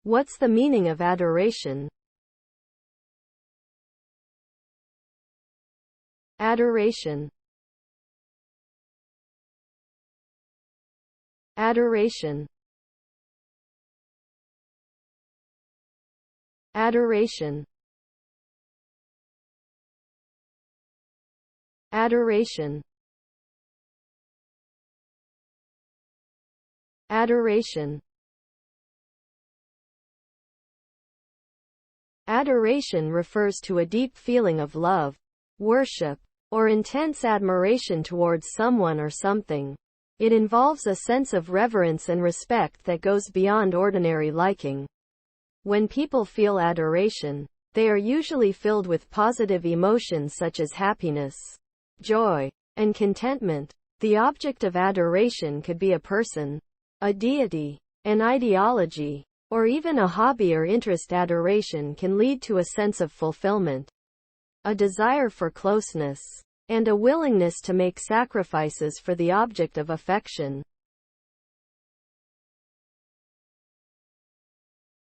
What's the meaning of adoration? Adoration. Adoration. Adoration. Adoration. Adoration. Adoration refers to a deep feeling of love, worship, or intense admiration towards someone or something. It involves a sense of reverence and respect that goes beyond ordinary liking. When people feel adoration, they are usually filled with positive emotions such as happiness, joy, and contentment. The object of adoration could be a person, a deity, an ideology, or even a hobby or interest. Adoration can lead to a sense of fulfillment, a desire for closeness, and a willingness to make sacrifices for the object of affection.